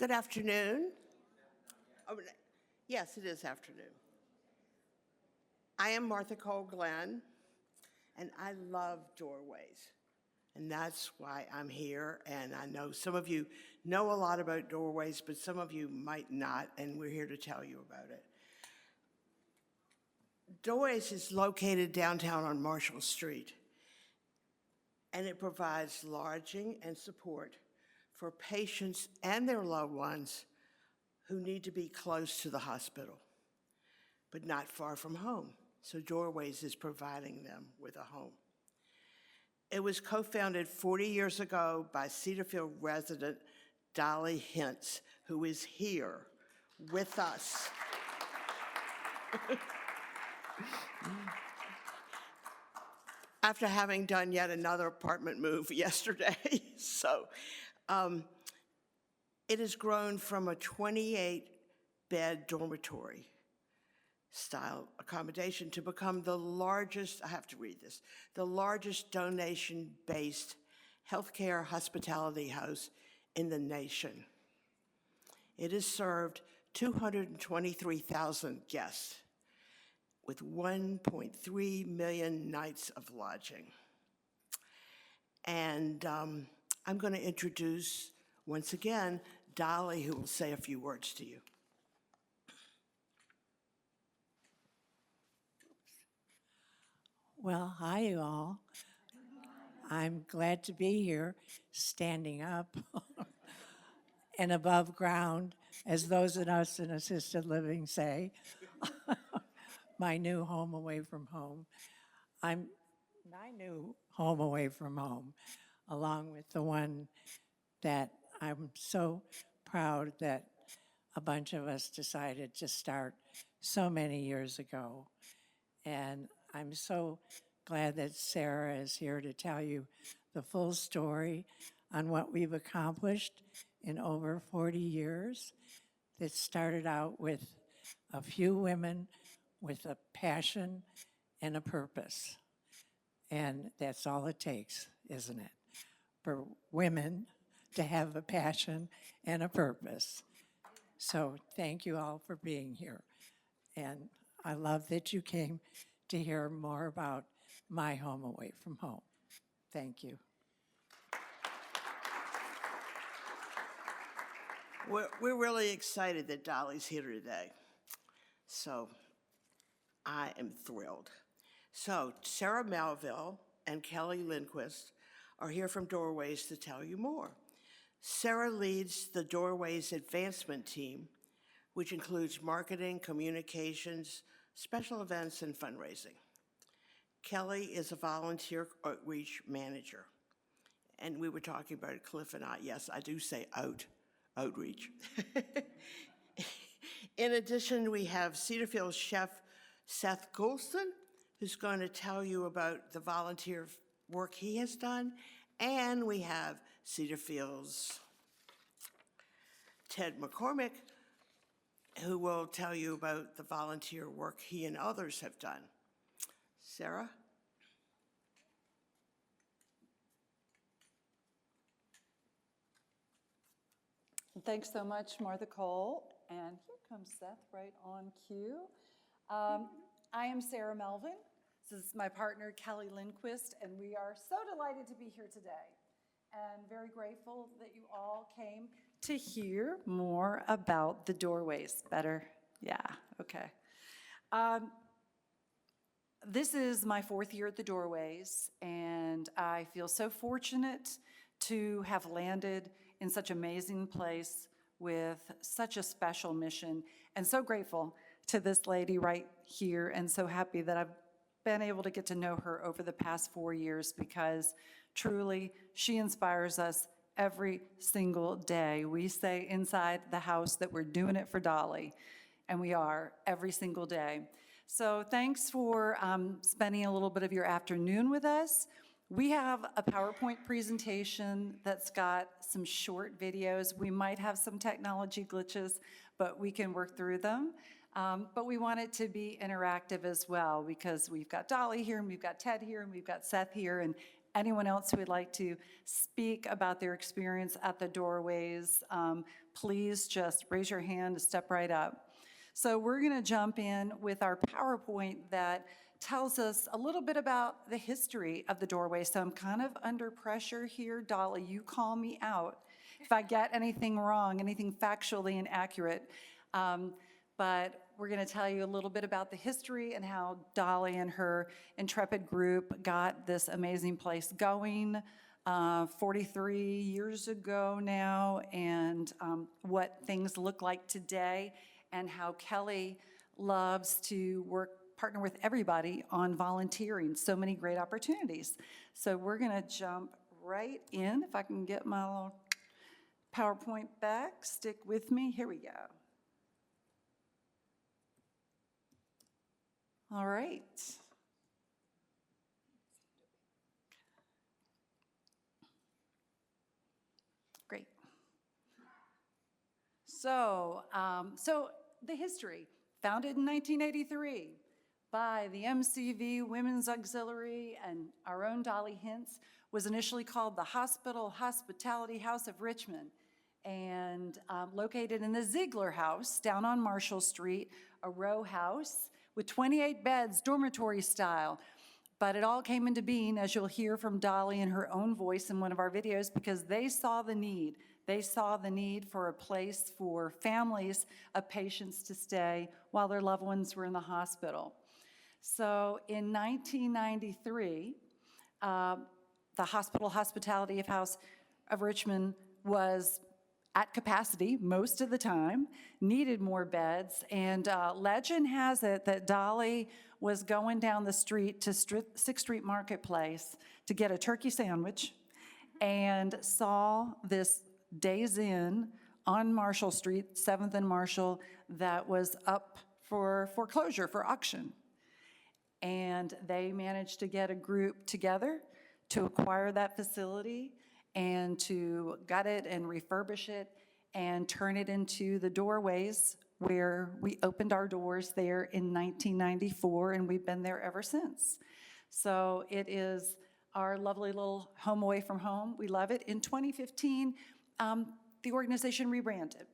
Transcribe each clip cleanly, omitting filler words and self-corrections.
Good afternoon. Oh, yes, it is afternoon. I am Martha Cole Glenn, and I love doorways. And that's why I'm here. And I know some of you know a lot about doorways, but some of you might not, and we're here to tell you about it. Doorways is located downtown on Marshall Street, and it provides lodging and support for patients and their loved ones who need to be close to the hospital, but not far from home. So Doorways is providing them with a home. It was co-founded 40 years ago by Cedarfield resident Dolly Hintz, who is here with us. After having done yet another apartment move yesterday. It has grown from a 28-bed dormitory style accommodation to become the largest, I have to read this, the largest donation-based healthcare hospitality house in the nation. It has served 223,000 guests with 1.3 million nights of lodging. And I'm going to introduce, once again, Dolly, who will say a few words to you. Well, hi, you all. I'm glad to be here, standing up and above ground, as those of us in assisted living say. My new home away from home. My new home away from home, along with the one that I'm so proud that a bunch of us decided to start so many years ago. And I'm so glad that Sarah is here to tell you the full story on what we've accomplished in over 40 years. It started out with a few women with a passion and a purpose. And that's all it takes, isn't it? For women to have a passion and a purpose. So thank you all for being here. And I love that you came to hear more about my home away from home. Thank you. We're really excited that Dolly's here today. So I am thrilled. So Sarah Melville and Kelly Lindquist are here from Doorways to tell you more. Sarah leads the Doorways advancement team, which includes marketing, communications, special events, and fundraising. Kelly is a volunteer outreach manager. And we were talking about it, Cliff and I. Yes, I do say outreach. In addition, we have Cedarfield chef Seth Goulston, who's going to tell you about the volunteer work he has done. And we have Cedarfield's Ted McCormick, who will tell you about the volunteer work he and others have done. Sarah? Thanks so much, Martha Cole. And here comes Seth right on cue. I am Sarah Melvin. This is my partner, Kelly Lindquist, and we are so delighted to be here today and very grateful that you all came to hear more about the Doorways. Better? Yeah, okay. This is my 4th year at the Doorways, and I feel so fortunate to have landed in such an amazing place with such a special mission, and so grateful to this lady right here, and so happy that I've been able to get to know her over the past 4 years, because truly she inspires us every single day. We say inside the house that we're doing it for Dolly, and we are every single day. So thanks for spending a little bit of your afternoon with us. We have a PowerPoint presentation that's got some short videos. We might have some technology glitches, but we can work through them. But we want it to be interactive as well, because we've got Dolly here, and we've got Ted here, and we've got Seth here, and anyone else who would like to speak about their experience at the doorways, please just raise your hand to step right up. So we're going to jump in with our PowerPoint that tells us a little bit about the history of the doorway. So I'm kind of under pressure here. Dolly, you call me out if I get anything wrong, anything factually inaccurate. But we're going to tell you a little bit about the history and how Dolly and her intrepid group got this amazing place going 43 years ago now, and what things look like today, and how Kelly loves to partner with everybody on volunteering. So many great opportunities. So we're going to jump right in. If I can get my little PowerPoint back, stick with me. Here we go. All right. Great. So the history, founded in 1983 by the MCV Women's Auxiliary and our own Dolly Hintz, was initially called the Hospitality House of Richmond, and located in the Ziegler House down on Marshall Street, a row house with 28 beds, dormitory style. But it all came into being, as you'll hear from Dolly in her own voice in one of our videos, because they saw the need. They saw the need for a place for families of patients to stay while their loved ones were in the hospital. So in 1993, the Hospitality House of Richmond was at capacity most of the time, needed more beds, and legend has it that Dolly was going down the street to 6th Street Marketplace to get a turkey sandwich and saw this Days Inn on Marshall Street, 7th and Marshall, that was up for foreclosure, for auction. And they managed to get a group together to acquire that facility and to gut it and refurbish it and turn it into the doorways, where we opened our doors there in 1994, and we've been there ever since. So it is our lovely little home away from home. We love it. In 2015, the organization rebranded.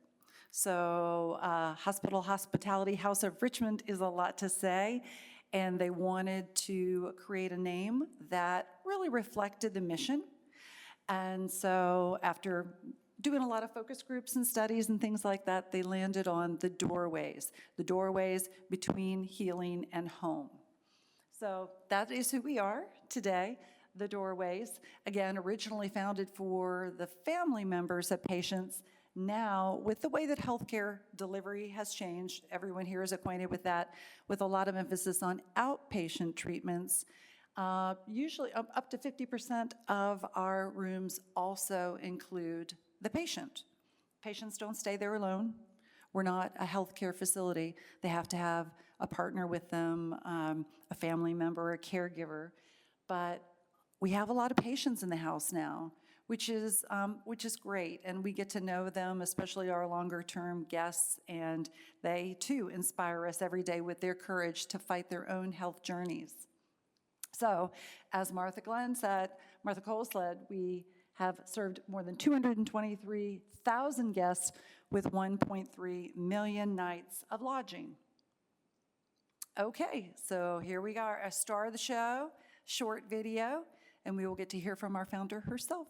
So Hospitality House of Richmond is a lot to say, and they wanted to create a name that really reflected the mission. And so after doing a lot of focus groups and studies and things like that, they landed on the doorways between healing and home. So that is who we are today, the Doorways. Again, originally founded for the family members of patients. Now, with the way that healthcare delivery has changed, everyone here is acquainted with that, with a lot of emphasis on outpatient treatments. Usually up to 50% of our rooms also include the patient. Patients don't stay there alone. We're not a healthcare facility. They have to have a partner with them, a family member, a caregiver. But we have a lot of patients in the house now, which is great, and we get to know them, especially our longer-term guests, and they too inspire us every day with their courage to fight their own health journeys. So, as Martha Cole said, we have served more than 223,000 guests with 1.3 million nights of lodging. Okay, so here we are, a star of the show, short video, and we will get to hear from our founder herself.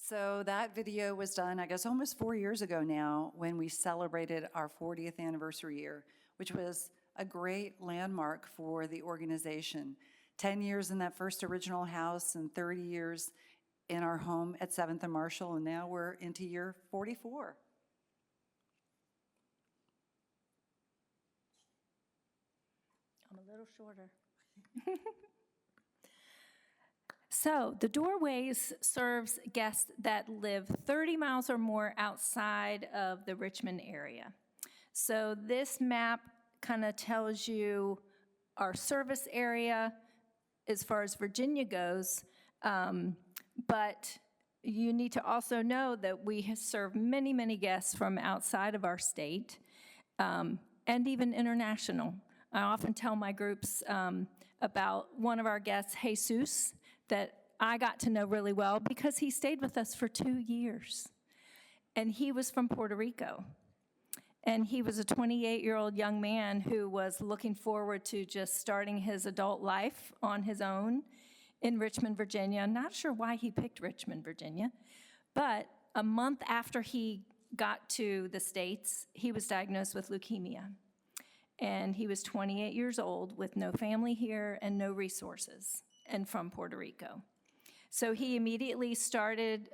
So that video was done, I guess, almost 4 years ago now when we celebrated our 40th anniversary year, which was a great landmark for the organization. 10 years in that first original house and 30 years in our home at 7th and Marshall, and now we're into year 44. I'm a little shorter. So the Doorways serves guests that live 30 miles or more outside of the Richmond area. So this map kind of tells you our service area as far as Virginia goes, but you need to also know that we serve many, many guests from outside of our state, and even international. I often tell my groups about one of our guests, Jesus, that I got to know really well because he stayed with us for 2 years. And he was from Puerto Rico. And he was a 28-year-old young man who was looking forward to just starting his adult life on his own in Richmond, Virginia. Not sure why he picked Richmond, Virginia. But a month after he got to the States, he was diagnosed with leukemia. And he was 28 years old with no family here and no resources, and from Puerto Rico. So he immediately started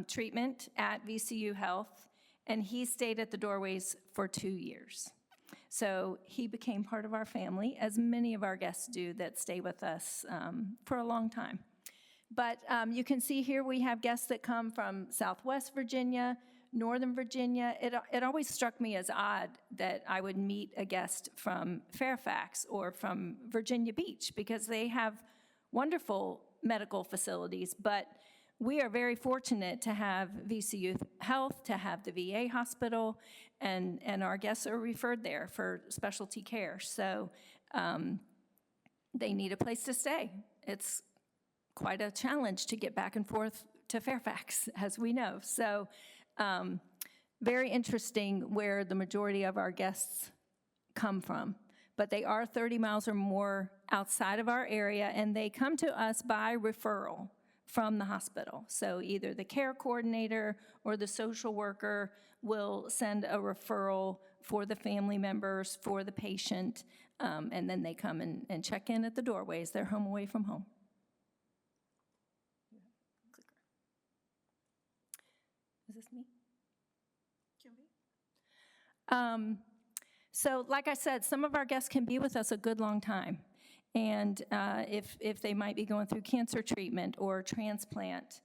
treatment at VCU Health, and he stayed at the Doorways for 2 years. So he became part of our family, as many of our guests do that stay with us for a long time. But you can see here we have guests that come from Southwest Virginia, Northern Virginia. It always struck me as odd that I would meet a guest from Fairfax or from Virginia Beach because they have wonderful medical facilities, but we are very fortunate to have VCU Health, to have the VA hospital, and our guests are referred there for specialty care. So they need a place to stay. It's quite a challenge to get back and forth to Fairfax, as we know. So very interesting where the majority of our guests come from. But they are 30 miles or more outside of our area, and they come to us by referral from the hospital. So either the care coordinator or the social worker will send a referral for the family members, for the patient, and then they come and check in at the Doorways. They're home away from home. Is this me? So like I said, some of our guests can be with us a good long time. And if they might be going through cancer treatment or transplant,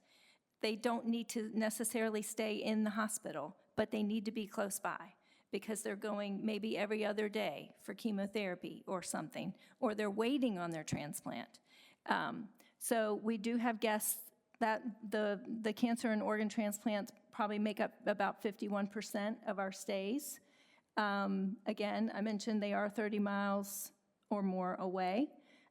they don't need to necessarily stay in the hospital, but they need to be close by because they're going maybe every other day for chemotherapy or something, or they're waiting on their transplant. So we do have guests that the cancer and organ transplants probably make up about 51% of our stays. Again, I mentioned they are 30 miles or more away.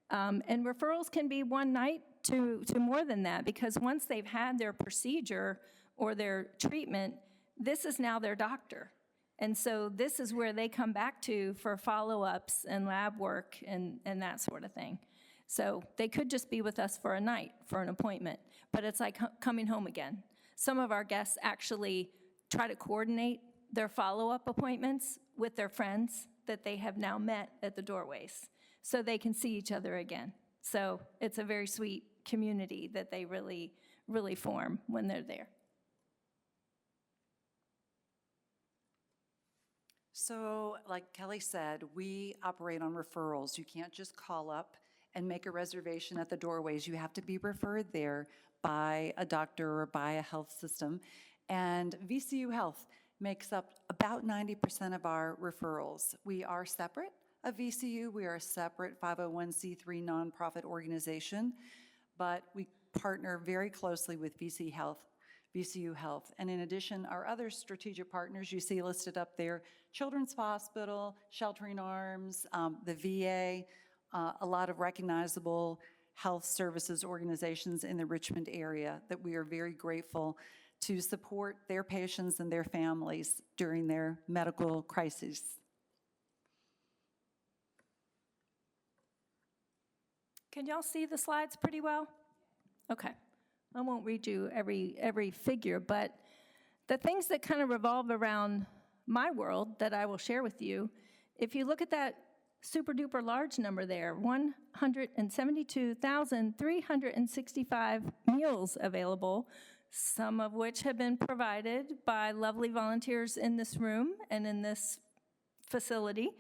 And referrals can be one night to more than that, because once they've had their procedure or their treatment, this is now their doctor. And so this is where they come back to for follow-ups and lab work and that sort of thing. So they could just be with us for a night, for an appointment, but it's like coming home again. Some of our guests actually try to coordinate their follow-up appointments with their friends that they have now met at the Doorways, so they can see each other again. So it's a very sweet community that they really, really form when they're there. So, like Kelly said, we operate on referrals. You can't just call up and make a reservation at the Doorways. You have to be referred there by a doctor or by a health system. And VCU Health makes up about 90% of our referrals. We are separate of VCU. We are a separate 501c3 nonprofit organization, but we partner very closely with VCU Health. And in addition, our other strategic partners you see listed up there, Children's Hospital, Sheltering Arms, the VA, a lot of recognizable health services organizations in the Richmond area that we are very grateful to support their patients and their families during their medical crises. Can y'all see the slides pretty well? Okay. I won't read you every figure, but the things that kind of revolve around my world that I will share with you, if you look at that super duper large number there, 172,365 meals available, some of which have been provided by lovely volunteers in this room and in this facility.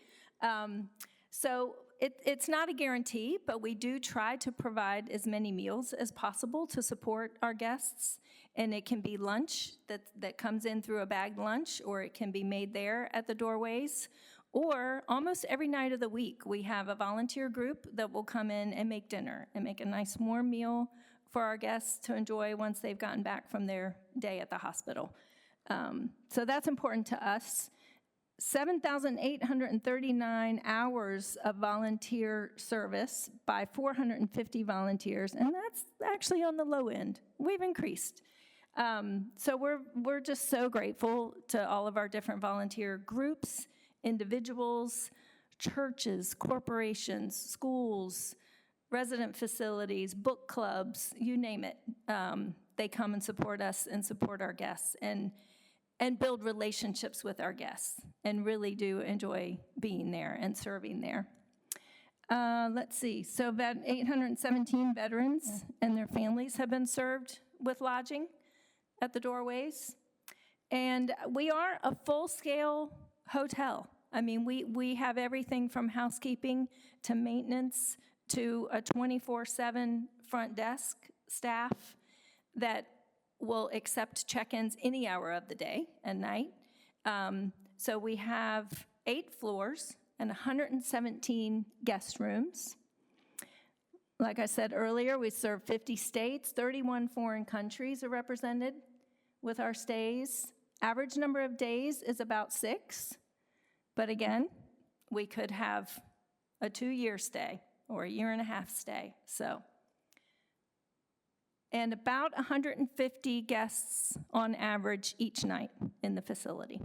So it's not a guarantee, but we do try to provide as many meals as possible to support our guests. And it can be lunch that comes in through a bagged lunch, or it can be made there at the doorways. Or almost every night of the week, we have a volunteer group that will come in and make dinner and make a nice warm meal for our guests to enjoy once they've gotten back from their day at the hospital. So that's important to us. 7,839 hours of volunteer service by 450 volunteers, and that's actually on the low end. We've increased. So we're just so grateful to all of our different volunteer groups, individuals, churches, corporations, schools, resident facilities, book clubs, you name it. They come and support us and support our guests and build relationships with our guests, and really do enjoy being there and serving there. Let's see, so 817 veterans and their families have been served with lodging at the doorways. And we are a full-scale hotel. I mean, we have everything from housekeeping to maintenance to a 24/7 front desk staff that will accept check-ins any hour of the day and night. So we have 8 floors and 117 guest rooms. Like I said earlier, we serve 50 states, 31 foreign countries are represented with our stays. Average number of days is about 6, but again, we could have a 2-year stay or a 1.5-year stay, so. And about 150 guests on average each night in the facility.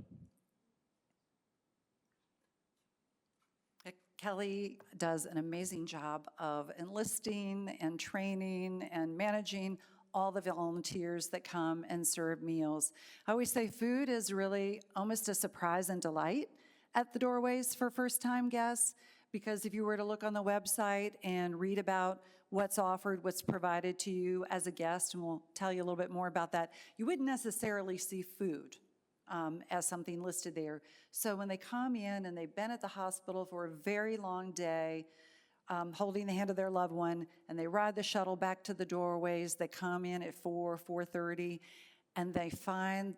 Kelly does an amazing job of enlisting and training and managing all the volunteers that come and serve meals. I always say food is really almost a surprise and delight at the doorways for first-time guests, because if you were to look on the website and read about what's offered, what's provided to you as a guest, and we'll tell you a little bit more about that, you wouldn't necessarily see food as something listed there. So when they come in and they've been at the hospital for a very long day, holding the hand of their loved one, and they ride the shuttle back to the doorways, they come in at 4:30, and they find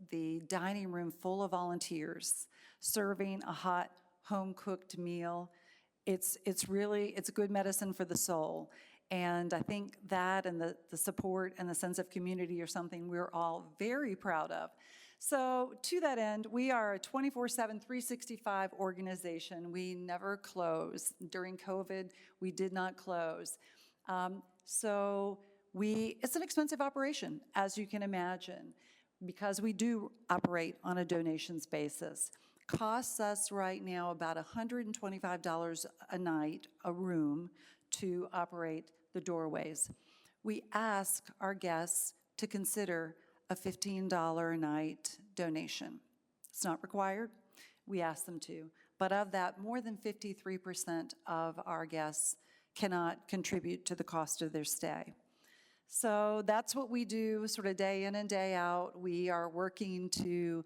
the dining room full of volunteers serving a hot home-cooked meal. It's good medicine for the soul. And I think that and the support and the sense of community are something we're all very proud of. So to that end, we are a 24/7, 365 organization. We never close. During COVID, we did not close. It's an expensive operation, as you can imagine, because we do operate on a donations basis. Costs us right now about $125 a night, a room, to operate the doorways. We ask our guests to consider a $15 a night donation. It's not required. We ask them to. But of that, more than 53% of our guests cannot contribute to the cost of their stay. So that's what we do sort of day in and day out. We are working to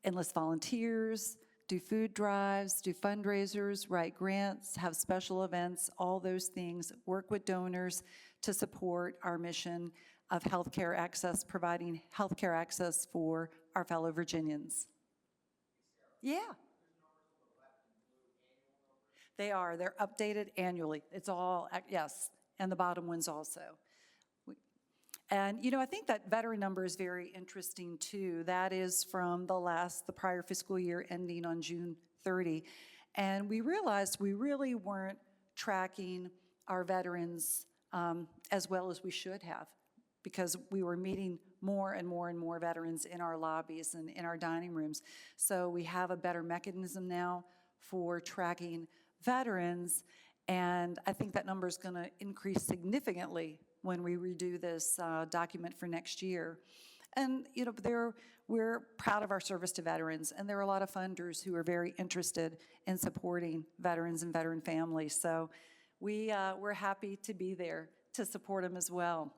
enlist volunteers, do food drives, do fundraisers, write grants, have special events, all those things, work with donors to support our mission of healthcare access, providing healthcare access for our fellow Virginians. Yeah. They are. They're updated annually. It's all, yes, and the bottom ones also. And, you know, I think that veteran number is very interesting, too. That is from the prior fiscal year ending on June 30. And we realized we really weren't tracking our veterans as well as we should have, because we were meeting more and more and more veterans in our lobbies and in our dining rooms. So we have a better mechanism now for tracking veterans, and I think that number is going to increase significantly when we redo this document for next year. And, you know, we're proud of our service to veterans, and there are a lot of funders who are very interested in supporting veterans and veteran families. So we're happy to be there to support them as well.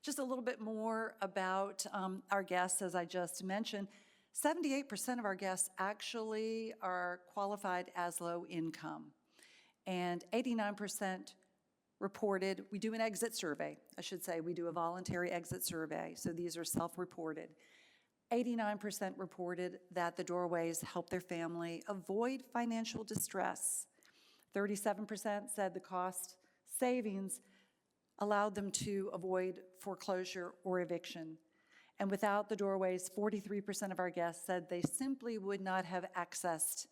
Just a little bit more about our guests, as I just mentioned. 78% of our guests actually are qualified as low income, and 89% reported, we do an exit survey, I should say, we do a voluntary exit survey, so these are self-reported. 89% reported that the doorways help their family avoid financial distress. 37% said the cost savings allowed them to avoid foreclosure or eviction. And without the doorways, 43% of our guests said they simply would not have accessed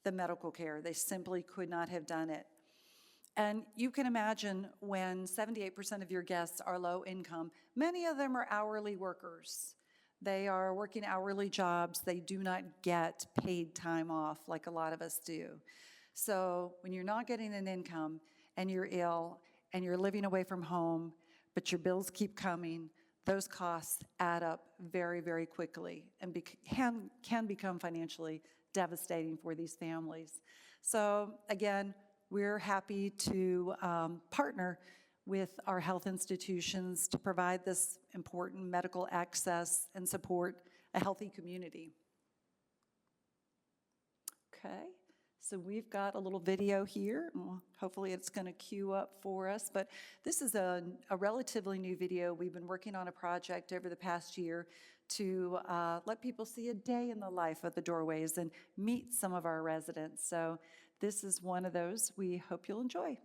the medical care. They simply could not have done it. And you can imagine when 78% of your guests are low income, many of them are hourly workers. They are working hourly jobs. They do not get paid time off like a lot of us do. So when you're not getting an income and you're ill and you're living away from home, but your bills keep coming, those costs add up very, very quickly and can become financially devastating for these families. So again, we're happy to partner with our health institutions to provide this important medical access and support a healthy community. Okay, so we've got a little video here. Hopefully it's going to queue up for us, but this is a relatively new video. We've been working on a project over the past year to let people see a day in the life of the doorways and meet some of our residents. So this is one of those we hope you'll enjoy.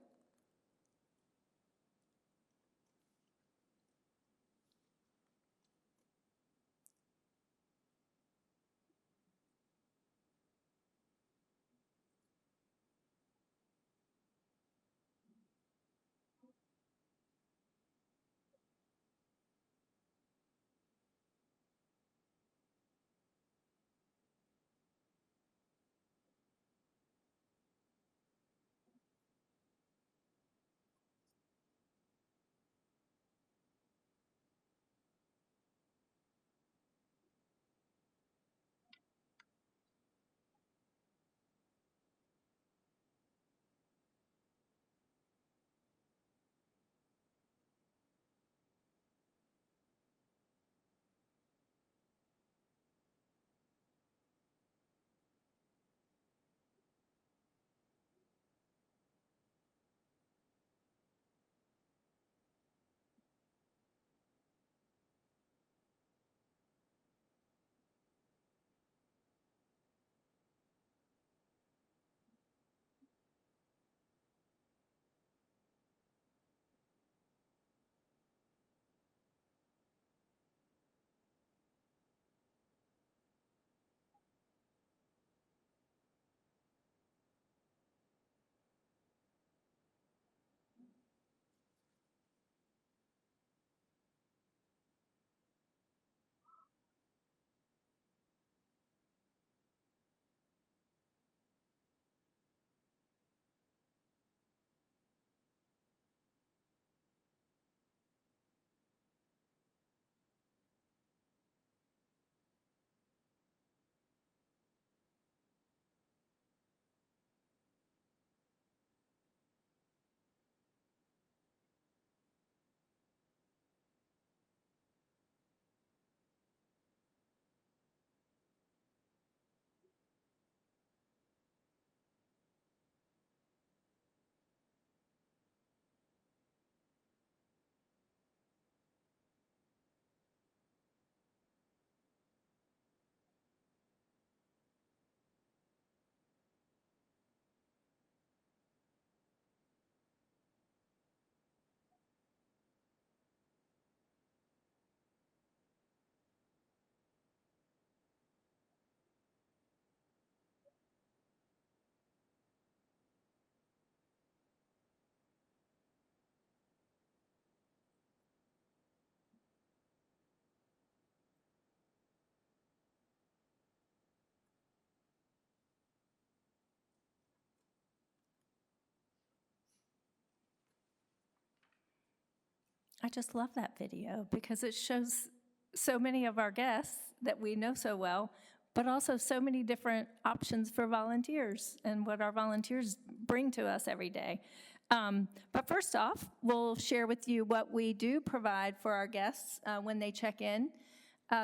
I just love that video because it shows so many of our guests that we know so well, but also so many different options for volunteers and what our volunteers bring to us every day. But first off, we'll share with you what we do provide for our guests when they check in.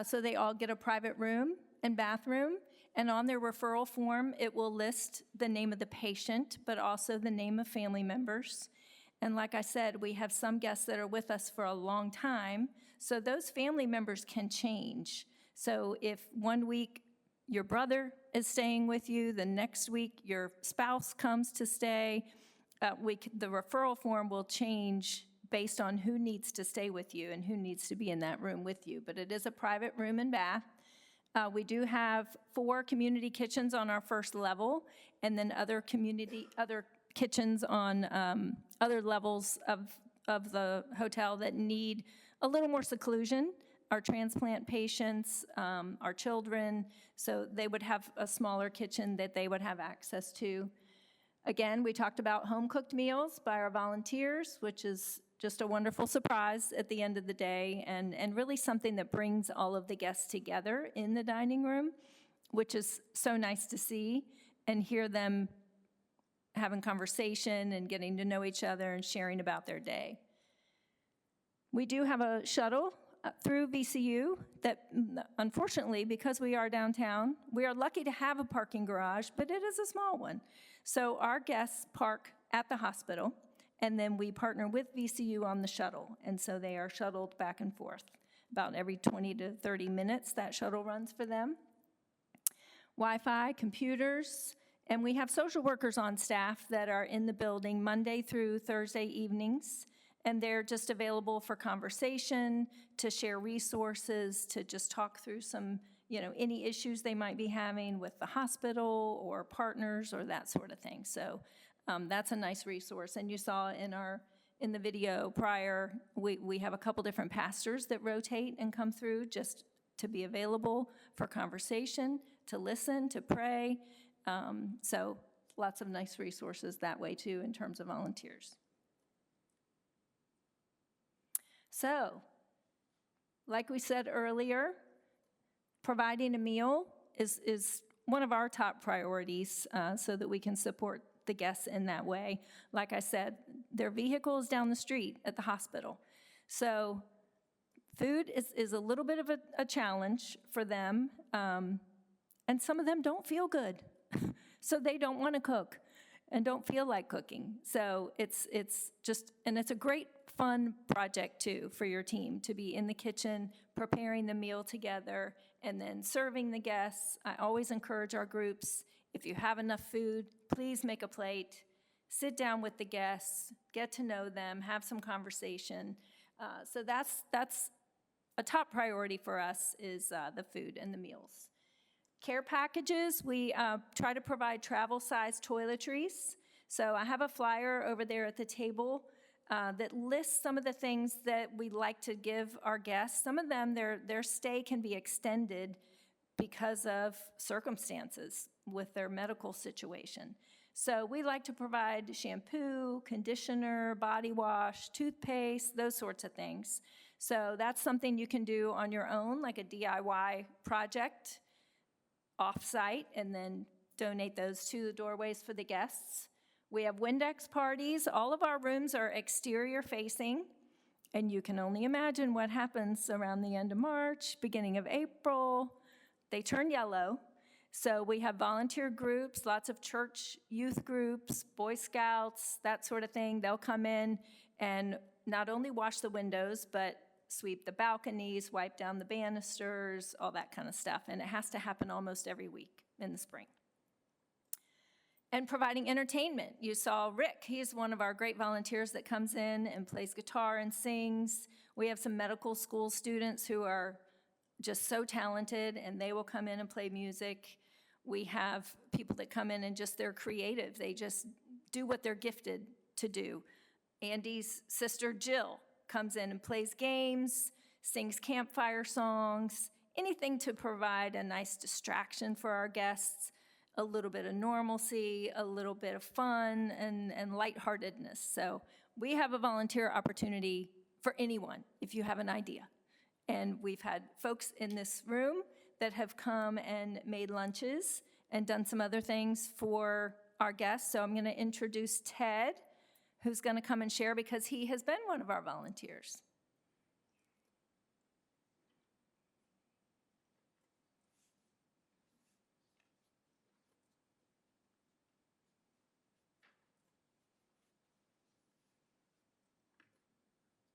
So they all get a private room and bathroom, and on their referral form, it will list the name of the patient, but also the name of family members. And like I said, we have some guests that are with us for a long time, so those family members can change. So if one week your brother is staying with you, the next week your spouse comes to stay, the referral form will change based on who needs to stay with you and who needs to be in that room with you. But it is a private room and bath. We do have 4 community kitchens on our first level, and then other kitchens on other levels of the hotel that need a little more seclusion. Our transplant patients, our children, so they would have a smaller kitchen that they would have access to. Again, we talked about home-cooked meals by our volunteers, which is just a wonderful surprise at the end of the day, and really something that brings all of the guests together in the dining room, which is so nice to see and hear them having conversation and getting to know each other and sharing about their day. We do have a shuttle through VCU that, unfortunately, because we are downtown, we are lucky to have a parking garage, but it is a small one. So our guests park at the hospital, and then we partner with VCU on the shuttle, and so they are shuttled back and forth. About every 20 to 30 minutes, that shuttle runs for them. Wi-Fi, computers, and we have social workers on staff that are in the building Monday through Thursday evenings, and they're just available for conversation, to share resources, to just talk through some, any issues they might be having with the hospital or partners or that sort of thing. So that's a nice resource. And you saw in the video prior, we have a couple different pastors that rotate and come through just to be available for conversation, to listen, to pray. So lots of nice resources that way too in terms of volunteers. So, like we said earlier, providing a meal is one of our top priorities so that we can support the guests in that way. Like I said, their vehicle is down the street at the hospital. So food is a little bit of a challenge for them, and some of them don't feel good. So they don't want to cook and don't feel like cooking. So it's a great fun project too for your team to be in the kitchen, preparing the meal together, and then serving the guests. I always encourage our groups, if you have enough food, please make a plate, sit down with the guests, get to know them, have some conversation. So that's a top priority for us is the food and the meals. Care packages, we try to provide travel-sized toiletries. So I have a flyer over there at the table that lists some of the things that we like to give our guests. Some of them, their stay can be extended because of circumstances with their medical situation. So we like to provide shampoo, conditioner, body wash, toothpaste, those sorts of things. So that's something you can do on your own, like a DIY project, off-site, and then donate those to the doorways for the guests. We have Windex parties. All of our rooms are exterior facing, and you can only imagine what happens around the end of March, beginning of April. They turn yellow. So we have volunteer groups, lots of church youth groups, Boy Scouts, that sort of thing. They'll come in and not only wash the windows, but sweep the balconies, wipe down the banisters, all that kind of stuff. And it has to happen almost every week in the spring. And providing entertainment. You saw Rick. He's one of our great volunteers that comes in and plays guitar and sings. We have some medical school students who are just so talented, and they will come in and play music. We have people that come in and just they're creative. They just do what they're gifted to do. Andy's sister Jill comes in and plays games, sings campfire songs, anything to provide a nice distraction for our guests, a little bit of normalcy, a little bit of fun, and lightheartedness. So we have a volunteer opportunity for anyone, if you have an idea. And we've had folks in this room that have come and made lunches and done some other things for our guests. So I'm going to introduce Ted, who's going to come and share because he has been one of our volunteers.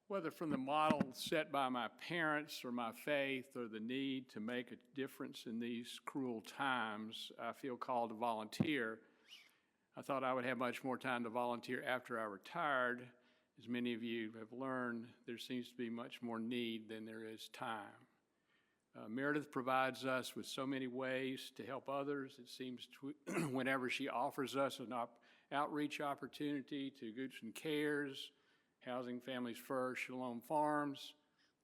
Whether from the model set by my parents or my faith or the need to make a difference in these cruel times, I feel called to volunteer. I thought I would have much more time to volunteer after I retired. As many of you have learned, there seems to be much more need than there is time. Meredith provides us with so many ways to help others. It seems whenever she offers us an outreach opportunity to Goods and Cares, Housing Families First, Shalom Farms,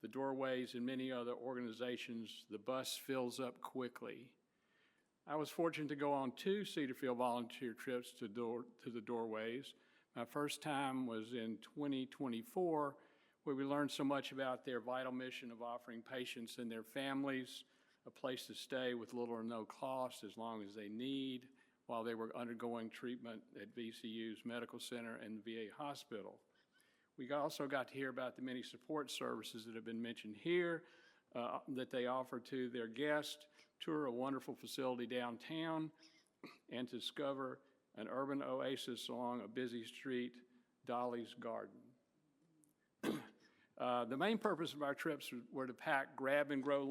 the Doorways, and many other organizations, the bus fills up quickly. I was fortunate to go on 2 Cedarfield volunteer trips to the Doorways. My first time was in 2024, where we learned so much about their vital mission of offering patients and their families a place to stay with little or no cost as long as they need while they were undergoing treatment at VCU's Medical Center and the VA hospital. We also got to hear about the many support services that have been mentioned here that they offer to their guests, tour a wonderful facility downtown, and to discover an urban oasis along a busy street, Dolly's Garden. The main purpose of our trips were to pack grab-and-go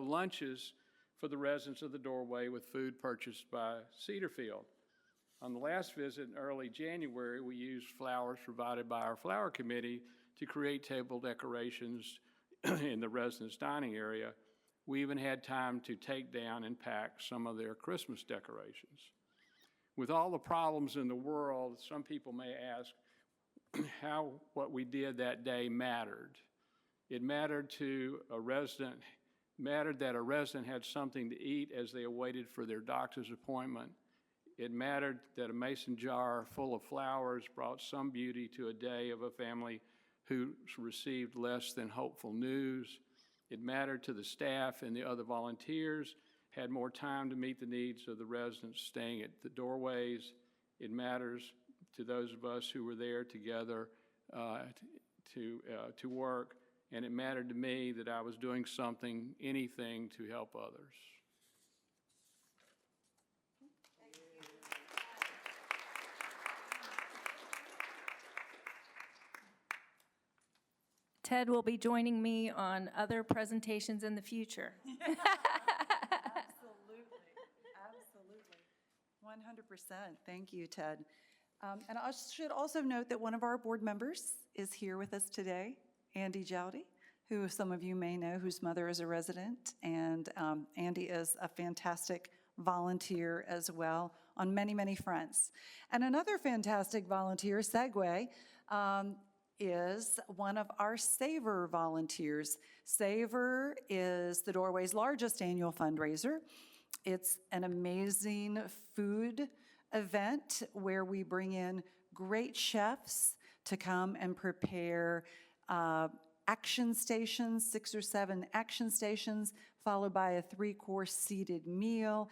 lunches for the residents of the Doorway with food purchased by Cedarfield. On the last visit in early January, we used flowers provided by our flower committee to create table decorations in the residents' dining area. We even had time to take down and pack some of their Christmas decorations. With all the problems in the world, some people may ask how what we did that day mattered. It mattered that a resident had something to eat as they awaited for their doctor's appointment. It mattered that a mason jar full of flowers brought some beauty to a day of a family who received less than hopeful news. It mattered to the staff and the other volunteers had more time to meet the needs of the residents staying at the Doorways. It matters to those of us who were there together to work, and it mattered to me that I was doing something, anything, to help others. Ted will be joining me on other presentations in the future. Absolutely. 100%. Thank you, Ted. And I should also note that one of our board members is here with us today, Andy Jowdy, who some of you may know, whose mother is a resident. And Andy is a fantastic volunteer as well on many, many fronts. And another fantastic volunteer, Segway, is one of our Savor volunteers. Savor is the Doorway's largest annual fundraiser. It's an amazing food event where we bring in great chefs to come and prepare action stations, 6 or 7 action stations, followed by a 3-course seated meal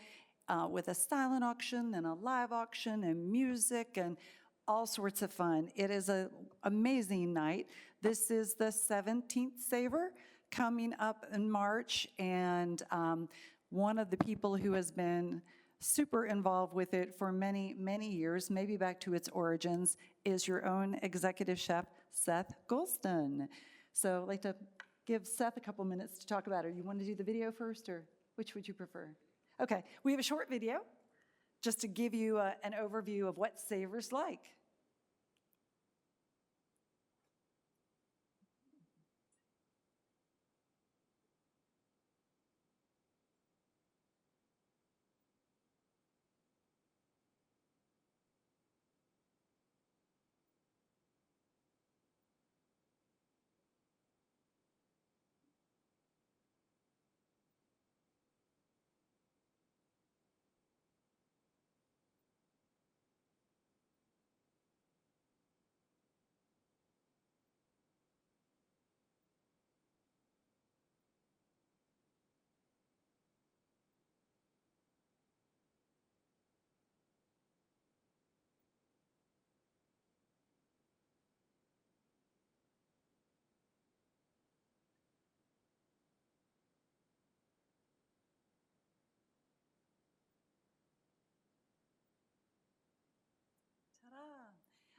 with a silent auction and a live auction and music and all sorts of fun. It is an amazing night. This is the 17th Savor coming up in March, and one of the people who has been super involved with it for many, many years, maybe back to its origins, is your own executive chef, Seth Golston. So I'd like to give Seth a couple minutes to talk about it. You want to do the video first, or which would you prefer? Okay, we have a short video just to give you an overview of what Savor's like.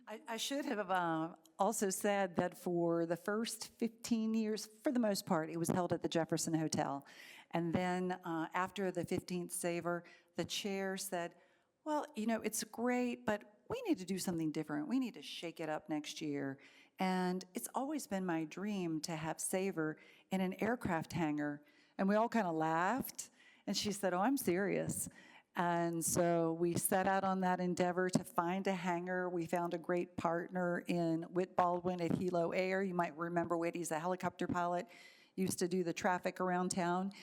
I should have also said that for the first 15 years, for the most part, it was held at the Jefferson Hotel. And then after the 15th Savor, the chair said, well, you know, it's great, but we need to do something different. We need to shake it up next year. And it's always been my dream to have Savor in an aircraft hangar. And we all kind of laughed. And she said, oh, I'm serious. And so we set out on that endeavor to find a hangar. We found a great partner in Whit Baldwin at Hilo Air. You might remember Whit, he's a helicopter pilot, used to do the traffic around town.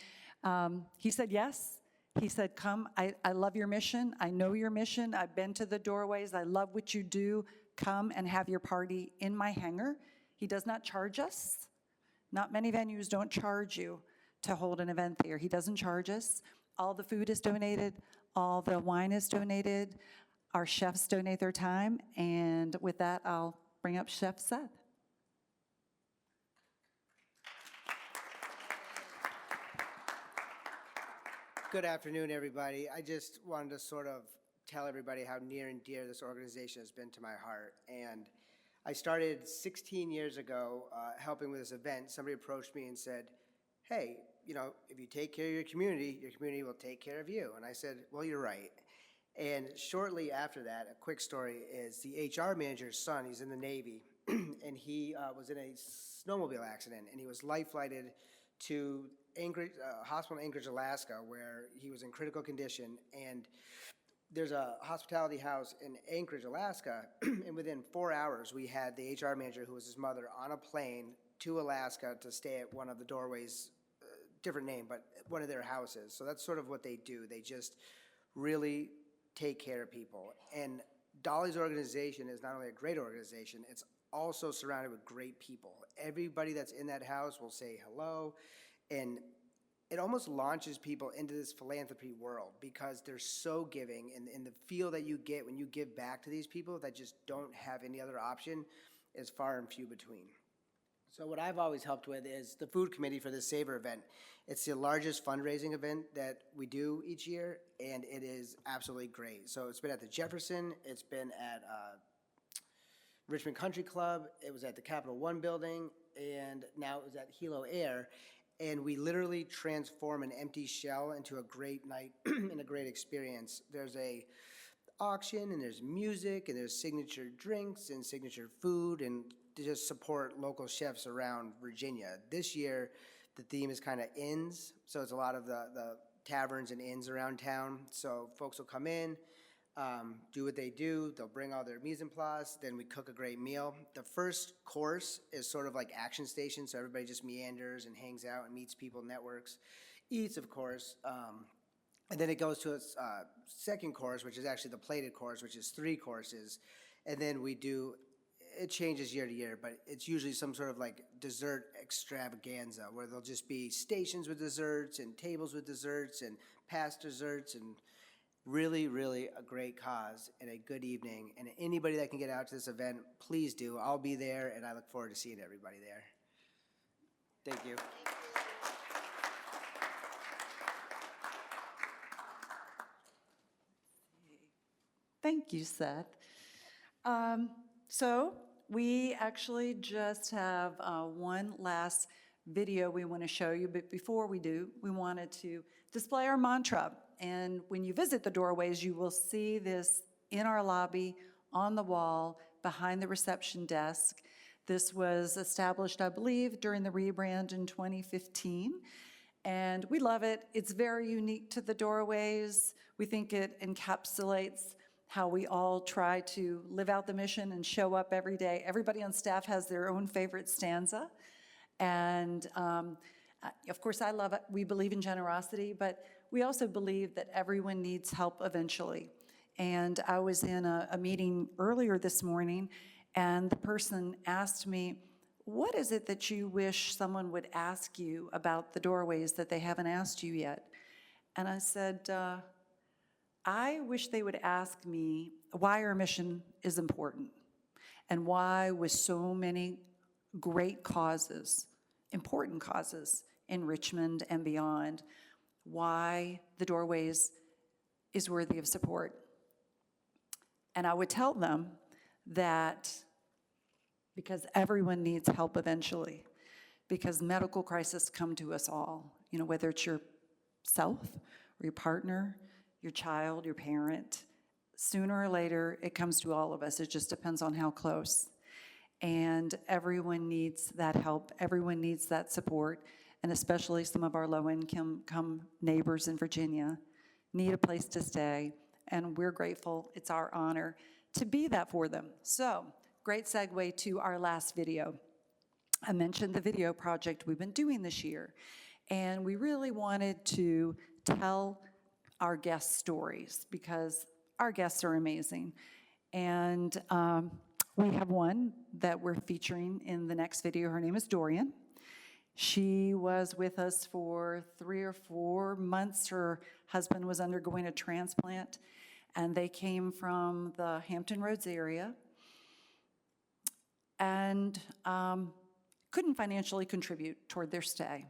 He said yes. He said, come, I love your mission. I know your mission. I've been to the doorways. I love what you do. Come and have your party in my hangar. He does not charge us. Not many venues don't charge you to hold an event there. He doesn't charge us. All the food is donated. All the wine is donated. Our chefs donate their time. And with that, I'll bring up Chef Seth. Good afternoon, everybody. I just wanted to sort of tell everybody how near and dear this organization has been to my heart. And I started 16 years ago helping with this event. Somebody approached me and said, hey, you know, if you take care of your community will take care of you. And I said, well, you're right. And shortly after that, a quick story is the HR manager's son, he's in the Navy, and he was in a snowmobile accident, and he was life-flighted to Anchorage, hospital in Anchorage, Alaska, where he was in critical condition. And there's a hospitality house in Anchorage, Alaska, and within 4 hours, we had the HR manager, who was his mother, on a plane to Alaska to stay at one of the doorways, different name, but one of their houses. So that's sort of what they do. They just really take care of people. And Dolly's organization is not only a great organization, it's also surrounded with great people. Everybody that's in that house will say hello, and it almost launches people into this philanthropy world because they're so giving, and the feel that you get when you give back to these people that just don't have any other option is far and few between. So what I've always helped with is the food committee for this Savor event. It's the largest fundraising event that we do each year, and it is absolutely great. So it's been at the Jefferson, it's been at Richmond Country Club, it was at the Capital One building, and now it was at Hilo Air. And we literally transform an empty shell into a great night and a great experience. There's a auction, and there's music, and there's signature drinks and signature food, and to just support local chefs around Virginia. This year, the theme is kind of inns, so it's a lot of the taverns and inns around town. So folks will come in, do what they do, they'll bring all their mise en place, then we cook a great meal. The first course is sort of like action station, so everybody just meanders and hangs out and meets people, networks, eats, of course. And then it goes to its second course, which is actually the plated course, which is 3 courses. And then we do, it changes year to year, but it's usually some sort of like dessert extravaganza where there'll just be stations with desserts and tables with desserts and past desserts, and really, really a great cause and a good evening. And anybody that can get out to this event, please do. I'll be there, and I look forward to seeing everybody there. Thank you. Thank you, Seth. So we actually just have one last video we want to show you, but before we do, we wanted to display our mantra. And when you visit the doorways, you will see this in our lobby, on the wall, behind the reception desk. This was established, I believe, during the rebrand in 2015. And we love it. It's very unique to the doorways. We think it encapsulates how we all try to live out the mission and show up every day. Everybody on staff has their own favorite stanza. And of course, I love it. We believe in generosity, but we also believe that everyone needs help eventually. And I was in a meeting earlier this morning, and the person asked me, what is it that you wish someone would ask you about the doorways that they haven't asked you yet? And I said, I wish they would ask me why our mission is important, and why with so many great causes, important causes in Richmond and beyond, why the doorways is worthy of support. And I would tell them that because everyone needs help eventually, because medical crises come to us all, you know, whether it's yourself or your partner, your child, your parent, sooner or later, it comes to all of us. It just depends on how close. And everyone needs that help. Everyone needs that support, and especially some of our low-income neighbors in Virginia need a place to stay, and we're grateful. It's our honor to be that for them. So, great segue to our last video. I mentioned the video project we've been doing this year, and we really wanted to tell our guest stories because our guests are amazing. And we have one that we're featuring in the next video. Her name is Dorian. She was with us for 3 or 4 months. Her husband was undergoing a transplant, and they came from the Hampton Roads area and couldn't financially contribute toward their stay.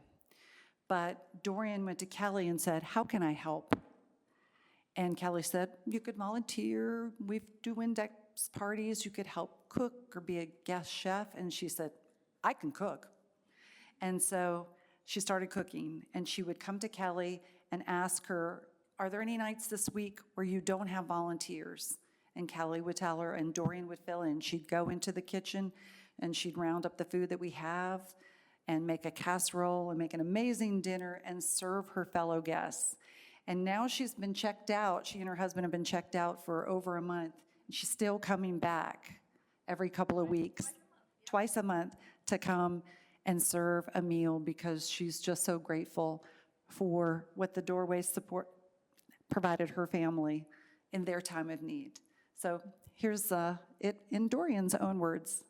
But Dorian went to Kelly and said, "How can I help?" And Kelly said, "You could volunteer. We do index parties. You could help cook or be a guest chef." And she said, "I can cook." And so she started cooking, and she would come to Kelly and ask her, "Are there any nights this week where you don't have volunteers?" And Kelly would tell her, and Dorian would fill in. She'd go into the kitchen, and she'd round up the food that we have and make a casserole and make an amazing dinner and serve her fellow guests. And now she's been checked out. She and her husband have been checked out for over a month. And she's still coming back every couple of weeks, twice a month, to come and serve a meal because she's just so grateful for what the Doorways support provided her family in their time of need. So here's it in Dorian's own words.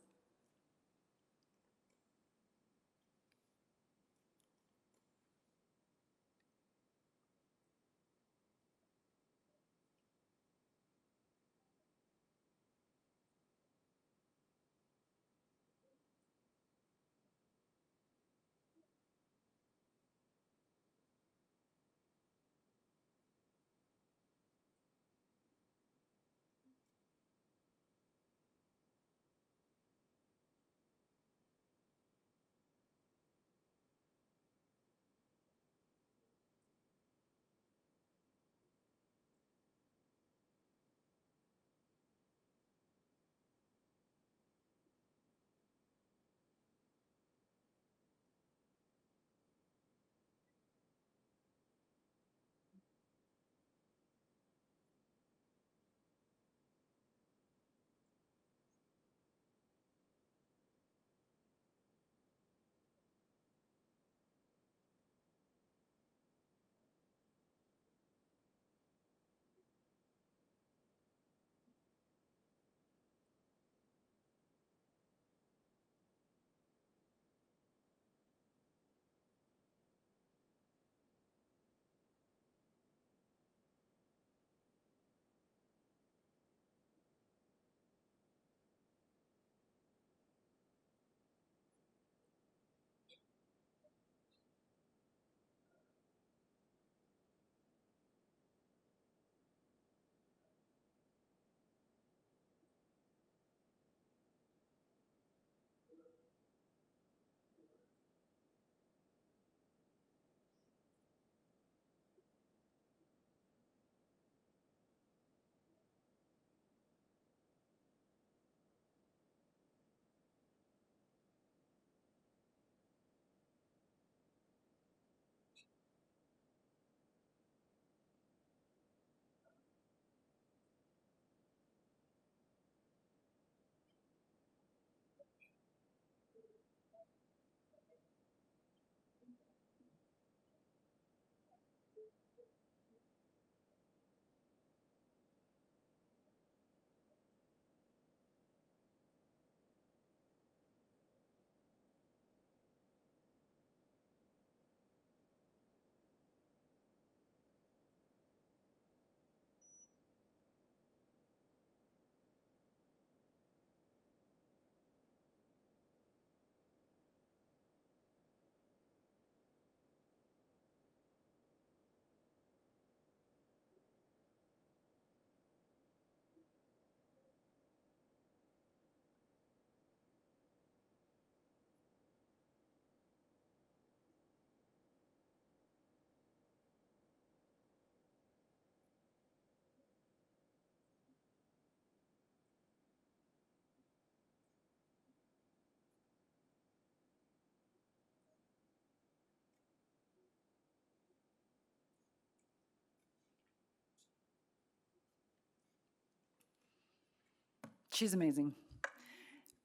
She's amazing.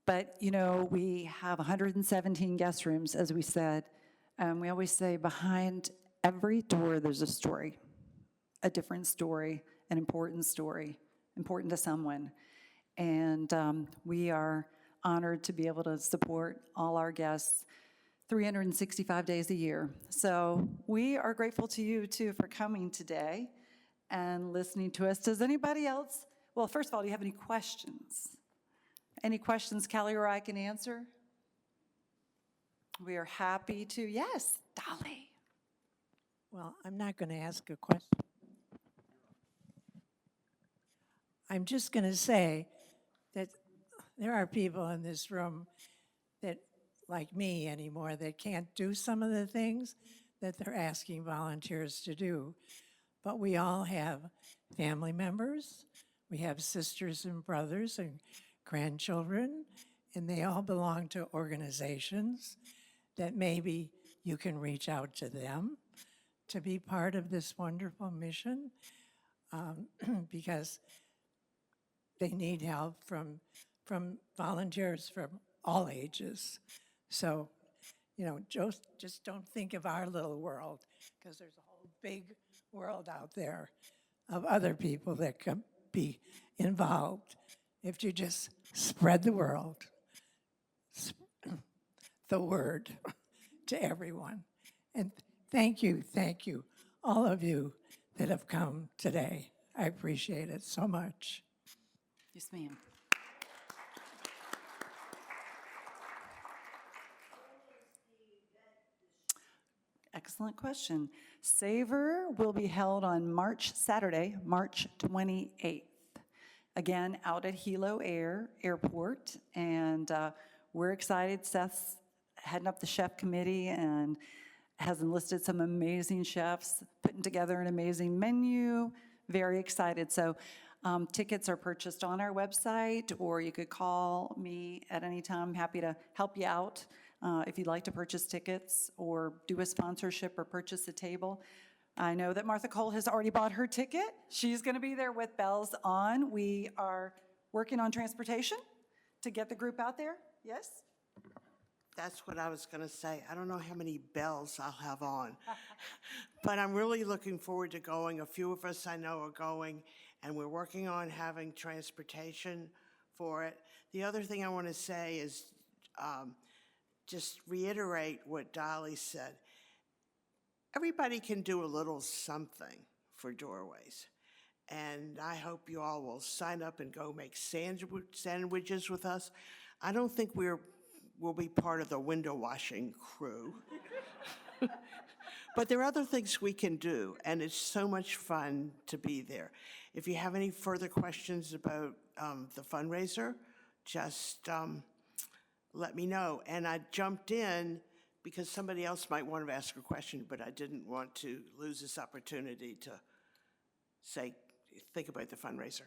But, you know, we have 117 guest rooms, as we said. We always say behind every door, there's a story, a different story, an important story, important to someone. And we are honored to be able to support all our guests 365 days a year. So we are grateful to you, too, for coming today and listening to us. Does anybody else, well, first of all, do you have any questions? Any questions Kelly or I can answer? We are happy to. Yes, Dolly. Well, I'm not going to ask a question. I'm just going to say that there are people in this room that, like me anymore, that can't do some of the things that they're asking volunteers to do. But we all have family members, we have sisters and brothers and grandchildren, and they all belong to organizations that maybe you can reach out to them to be part of this wonderful mission, because they need help from volunteers from all ages. So, you know, just don't think of our little world, because there's a whole big world out there of other people that can be involved if you just spread the word to everyone. And thank you, all of you that have come today. I appreciate it so much. Yes, ma'am. Excellent question. Savor will be held on Saturday, March 28th. Again, out at Hilo Airport, and we're excited. Seth's heading up the chef committee and has enlisted some amazing chefs, putting together an amazing menu. Very excited. So tickets are purchased on our website, or you could call me at any time. I'm happy to help you out if you'd like to purchase tickets or do a sponsorship or purchase a table. I know that Martha Cole has already bought her ticket. She's going to be there with bells on. We are working on transportation to get the group out there. Yes? That's what I was going to say. I don't know how many bells I'll have on, but I'm really looking forward to going. A few of us I know are going, and we're working on having transportation for it. The other thing I want to say is just reiterate what Dolly said. Everybody can do a little something for Doorways, and I hope you all will sign up and go make sandwiches with us. I don't think we'll be part of the window washing crew. But there are other things we can do, and it's so much fun to be there. If you have any further questions about the fundraiser, just let me know. And I jumped in because somebody else might want to ask a question, but I didn't want to lose this opportunity to think about the fundraiser.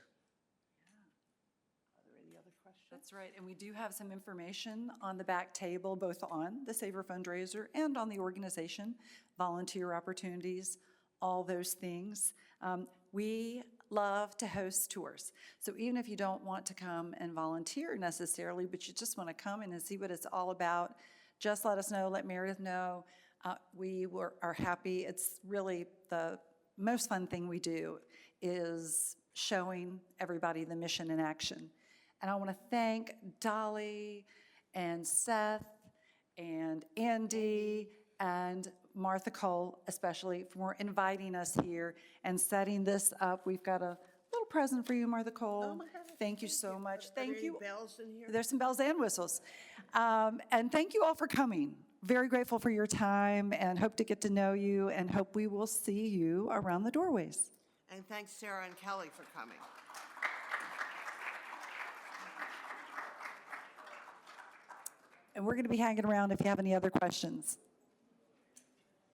That's right, and we do have some information on the back table, both on the Savor fundraiser and on the organization, volunteer opportunities, all those things. We love to host tours. So even if you don't want to come and volunteer necessarily, but you just want to come in and see what it's all about, just let us know, let Meredith know. We are happy. It's really the most fun thing we do is showing everybody the mission in action. And I want to thank Dolly and Seth and Andy and Martha Cole, especially, for inviting us here and setting this up. We've got a little present for you, Martha Cole. Oh my God, thank you so much. Thank you. Are there any bells in here? There's some bells and whistles. And thank you all for coming. Very grateful for your time and hope to get to know you and hope we will see you around the doorways. And thanks, Sarah and Kelly, for coming. And we're going to be hanging around if you have any other questions.